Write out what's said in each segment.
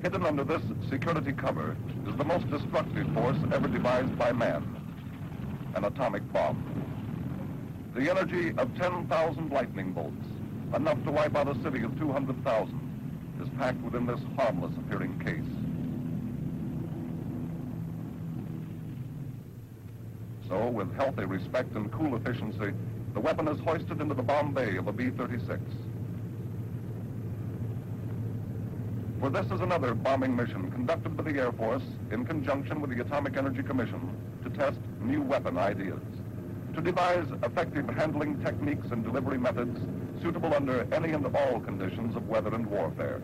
Hidden under this security cover is the most destructive force ever devised by man, an atomic bomb. The energy of 10,000 lightning bolts, enough to wipe out a city of 200,000, is packed within this harmless-appearing case. So, with healthy respect and cool efficiency, the weapon is hoisted into the bomb bay of a B-36. For this is another bombing mission conducted by the Air Force in conjunction with the Atomic Energy Commission to test new weapon ideas, to devise effective handling techniques and delivery methods suitable under any and all conditions of weather and warfare.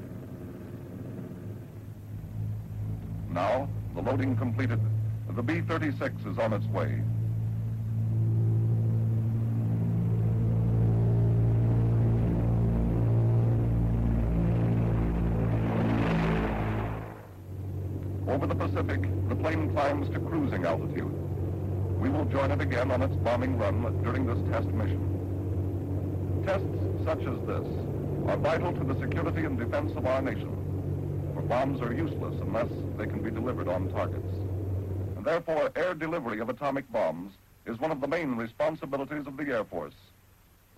Now, the loading completed, the B-36 is on its way. Over the Pacific, the plane climbs to cruising altitude. We will join it again on its bombing run during this test mission. Tests such as this are vital to the security and defense of our nation, for bombs are useless unless they can be delivered on targets. And therefore, air delivery of atomic bombs is one of the main responsibilities of the Air Force,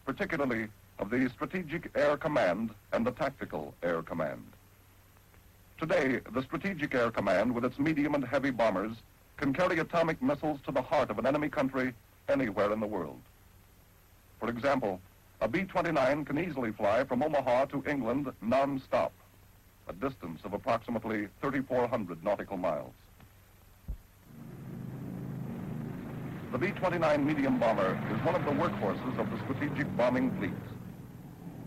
particularly of the Strategic Air Command and the Tactical Air Command. Today, the Strategic Air Command, with its medium and heavy bombers, can carry atomic missiles to the heart of an enemy country anywhere in the world. For example, a B-29 can easily fly from Omaha to England non-stop, a distance of approximately 3,400 nautical miles. The B-29 medium bomber is one of the workhorses of the strategic bombing fleet.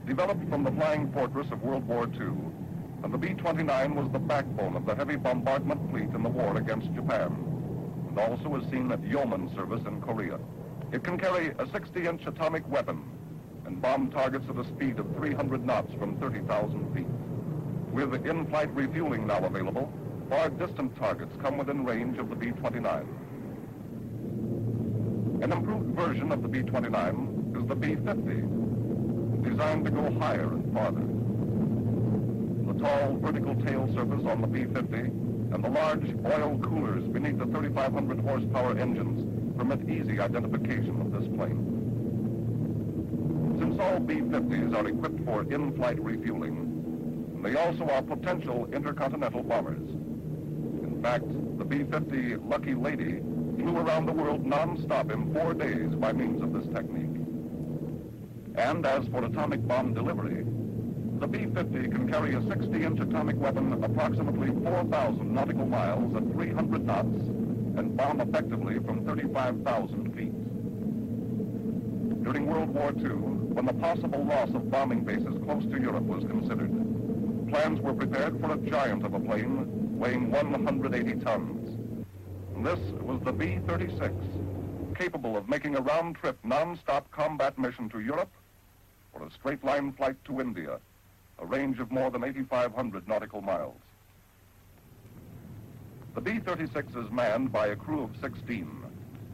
Developed from the flying fortress of World War II, and the B-29 was the backbone of the heavy bombardment fleet in the war against Japan, and also was seen at yeoman service in Korea. It can carry a 60-inch atomic weapon and bomb targets at a speed of 300 knots from 30,000 feet. With in-flight refueling now available, far distant targets come within range of the B-29. An improved version of the B-29 is the B-50, designed to go higher and farther. The tall vertical tail surface on the B-50 and the large oil coolers beneath the 3,500 horsepower engines permit easy identification of this plane. Since all B-50s are equipped for in-flight refueling, they also are potential intercontinental bombers. In fact, the B-50 Lucky Lady flew around the world non-stop in 4 days by means of this technique. And as for atomic bomb delivery, the B-50 can carry a 60-inch atomic weapon approximately 4,000 nautical miles at 300 knots and bomb effectively from 35,000 feet. During World War II, when the possible loss of bombing bases close to Europe was considered, plans were prepared for a giant of a plane weighing 180 tons. And this was the B-36, capable of making a round-trip non-stop combat mission to Europe or a straight-line flight to India, a range of more than 8,500 nautical miles. The B-36 is manned by a crew of 16.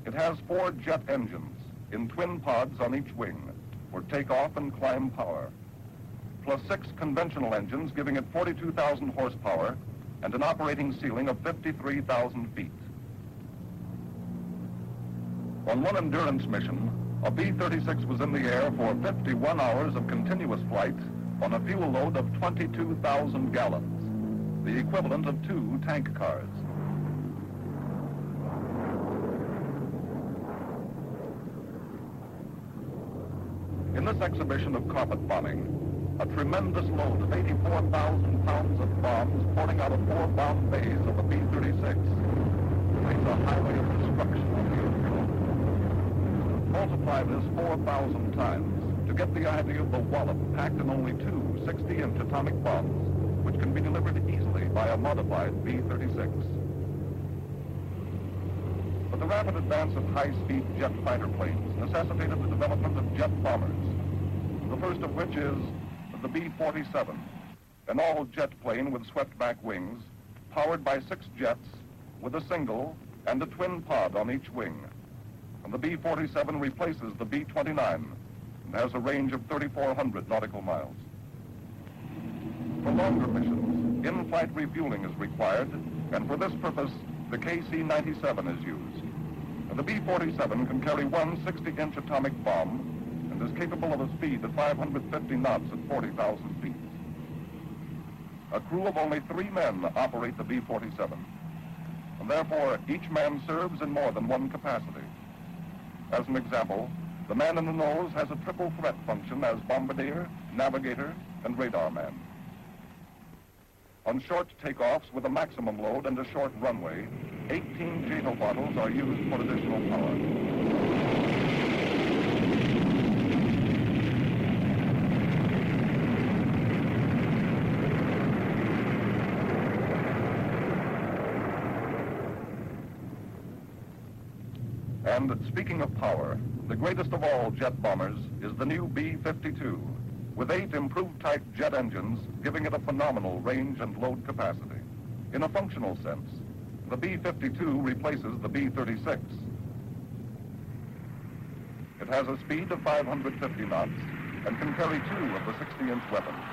It has 4 jet engines in twin pods on each wing for takeoff and climb power, plus 6 conventional engines giving it 42,000 horsepower and an operating ceiling of 53,000 feet. On one endurance mission, a B-36 was in the air for 51 hours of continuous flight on a fuel load of 22,000 gallons, the equivalent of 2 tank cars. In this exhibition of carpet bombing, a tremendous load of 84,000 pounds of bombs pouring out of 4 bomb bays of the B-36 creates a highway of destruction on the earth. Multiply this 4,000 times to get the idea of the wallop packed in only 2 60-inch atomic bombs, which can be delivered easily by a modified B-36. But the rapid advance of high-speed jet fighter planes necessitated the development of jet bombers, the first of which is the B-47, an all-jet plane with swept-back wings, powered by 6 jets with a single and a twin pod on each wing. And the B-47 replaces the B-29 and has a range of 3,400 nautical miles. For longer missions, in-flight refueling is required, and for this purpose, the KC-97 is used. The B-47 can carry one 60-inch atomic bomb and is capable of a speed of 550 knots at 40,000 feet. A crew of only 3 men operate the B-47, and therefore each man serves in more than one capacity. As an example, the man in the nose has a triple threat function as bombardier, navigator, and radar man. On short takeoffs with a maximum load and a short runway, 18 JATO bottles are used for additional power. And speaking of power, the greatest of all jet bombers is the new B-52, with 8 improved-type jet engines giving it a phenomenal range and load capacity. In a functional sense, the B-52 replaces the B-36. It has a speed of 550 knots and can carry 2 of the 60-inch weapons.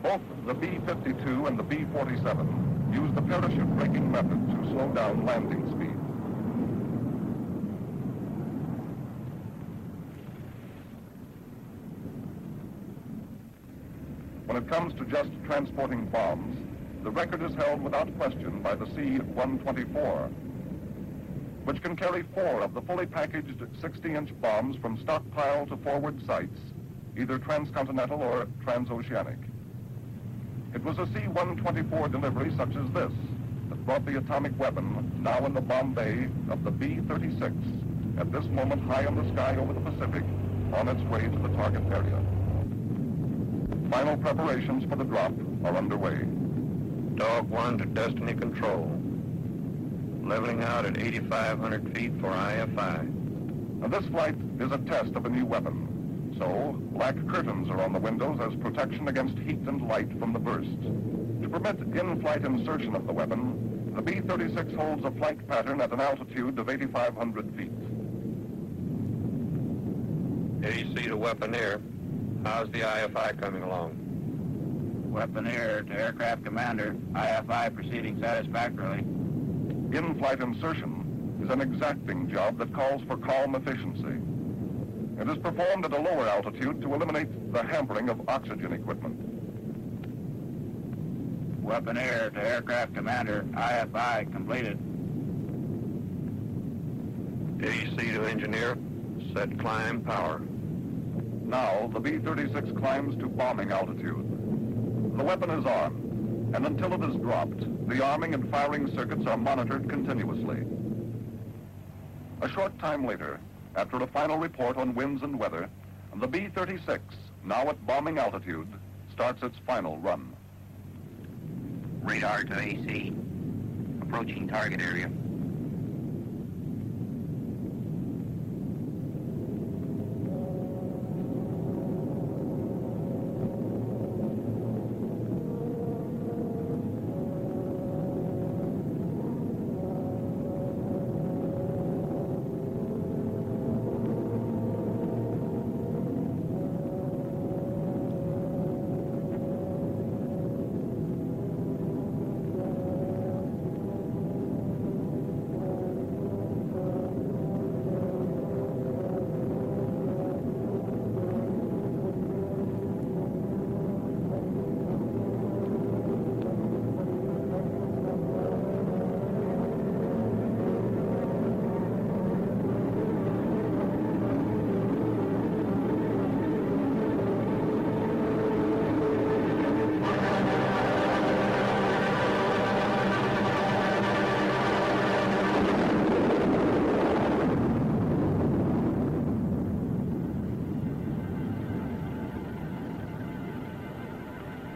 Both the B-52 and the B-47 use the parachute braking method to slow down landing speed. When it comes to just transporting bombs, the record is held without question by the C-124, which can carry 4 of the fully packaged 60-inch bombs from stockpile to forward sites, either transcontinental or transoceanic. It was a C-124 delivery such as this that brought the atomic weapon, now in the bomb bay of the B-36, at this moment high in the sky over the Pacific, on its way to the target area. Final preparations for the drop are underway. Dog 1 to destiny control. Leveling out at 8,500 feet for IFI. Now, this flight is a test of a new weapon. So, black curtains are on the windows as protection against heat and light from the burst. To permit in-flight insertion of the weapon, the B-36 holds a flight pattern at an altitude of 8,500 feet. AC to weaponeer. How's the IFI coming along? Weaponeer to aircraft commander. IFI proceeding satisfactorily. In-flight insertion is an exacting job that calls for calm efficiency. It is performed at a lower altitude to eliminate the hampering of oxygen equipment. Weaponeer to aircraft commander. IFI completed. AC to engineer. Set climb power. Now, the B-36 climbs to bombing altitude. The weapon is armed, and until it is dropped, the arming and firing circuits are monitored continuously. A short time later, after a final report on winds and weather, the B-36, now at bombing altitude, starts its final run. Radar to AC. Approaching target area.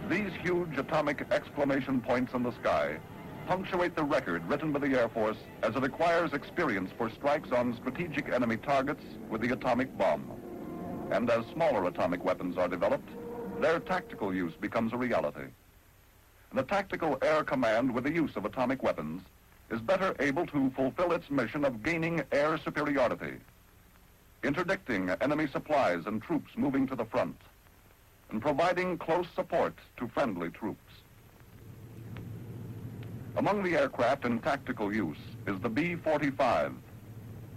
These huge atomic exclamation points in the sky punctuate the record written by the Air Force as it acquires experience for strikes on strategic enemy targets with the atomic bomb. And as smaller atomic weapons are developed, their tactical use becomes a reality. The Tactical Air Command with the use of atomic weapons is better able to fulfill its mission of gaining air superiority. interdicting enemy supplies and troops moving to the front, and providing close support to friendly troops. Among the aircraft in tactical use is the B-45,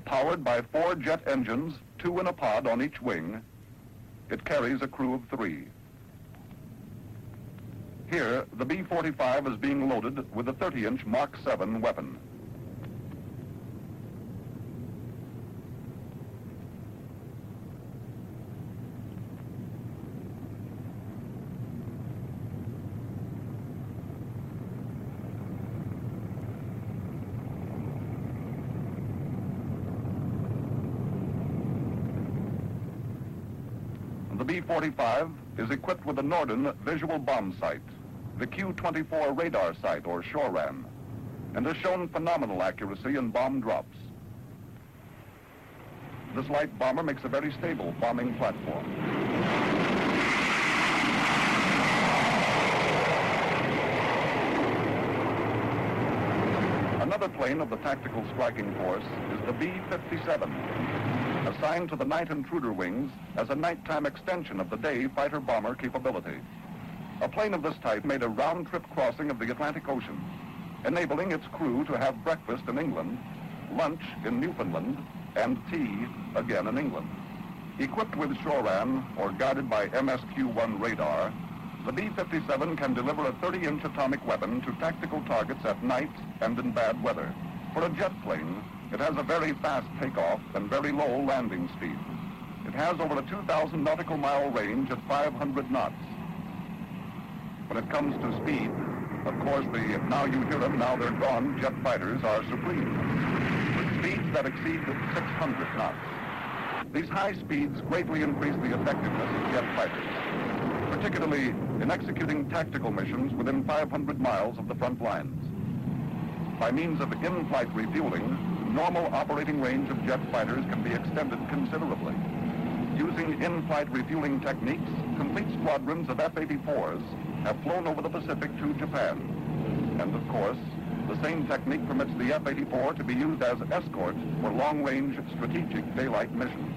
powered by 4 jet engines, 2 in a pod on each wing. It carries a crew of 3. Here, the B-45 is being loaded with a 30-inch Mark 7 weapon. The B-45 is equipped with the Norden visual bomb sight, the Q-24 radar sight, or SHORAN, and has shown phenomenal accuracy in bomb drops. This light bomber makes a very stable bombing platform. Another plane of the Tactical Striking Force is the B-57, assigned to the night intruder wings as a nighttime extension of the day fighter-bomber capability. A plane of this type made a round-trip crossing of the Atlantic Ocean, enabling its crew to have breakfast in England, lunch in Newfoundland, and tea again in England. Equipped with SHORAN, or guided by MSQ-1 radar, the B-57 can deliver a 30-inch atomic weapon to tactical targets at night and in bad weather. For a jet plane, it has a very fast takeoff and very low landing speed. It has over a 2,000 nautical mile range at 500 knots. When it comes to speed, of course, the now you hear them, now they're gone jet fighters are supreme, with speeds that exceed 600 knots. These high speeds greatly increase the effectiveness of jet fighters, particularly in executing tactical missions within 500 miles of the front lines. By means of in-flight refueling, normal operating range of jet fighters can be extended considerably. Using in-flight refueling techniques, complete squadrons of F-84s have flown over the Pacific to Japan. And of course, the same technique permits the F-84 to be used as escort for long-range strategic daylight missions.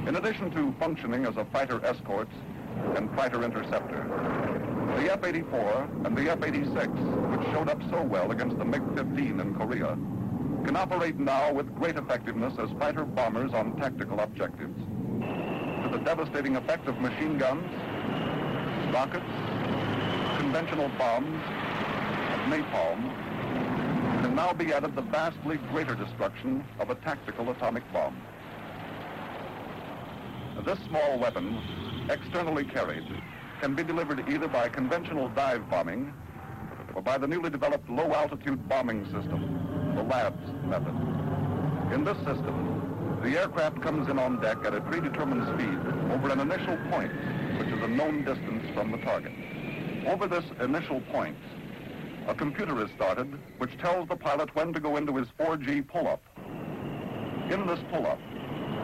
In addition to functioning as a fighter escort and fighter interceptor, the F-84 and the F-86, which showed up so well against the MiG-15 in Korea, can operate now with great effectiveness as fighter bombers on tactical objectives. To the devastating effect of machine guns, rockets, conventional bombs, and napalm, can now be added the vastly greater destruction of a tactical atomic bomb. This small weapon, externally carried, can be delivered either by conventional dive bombing or by the newly developed low-altitude bombing system, the LABS method. In this system, the aircraft comes in on deck at a predetermined speed over an initial point, which is a known distance from the target. Over this initial point, a computer is started which tells the pilot when to go into his 4G pull-up. In this pull-up,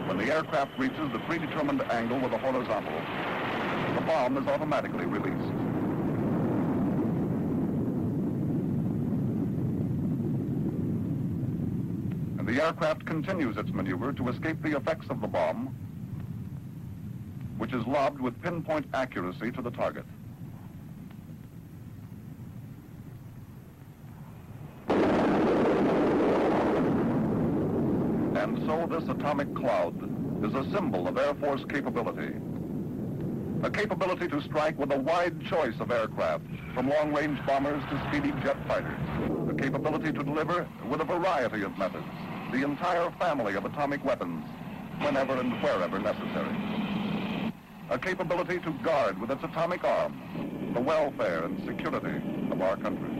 when the aircraft reaches the predetermined angle with a horizontal, the bomb is automatically released. And the aircraft continues its maneuver to escape the effects of the bomb, which is lobbed with pinpoint accuracy to the target. And so this atomic cloud is a symbol of Air Force capability. A capability to strike with a wide choice of aircraft, from long-range bombers to speedy jet fighters. A capability to deliver with a variety of methods, the entire family of atomic weapons, whenever and wherever necessary. A capability to guard with its atomic arm the welfare and security of our country.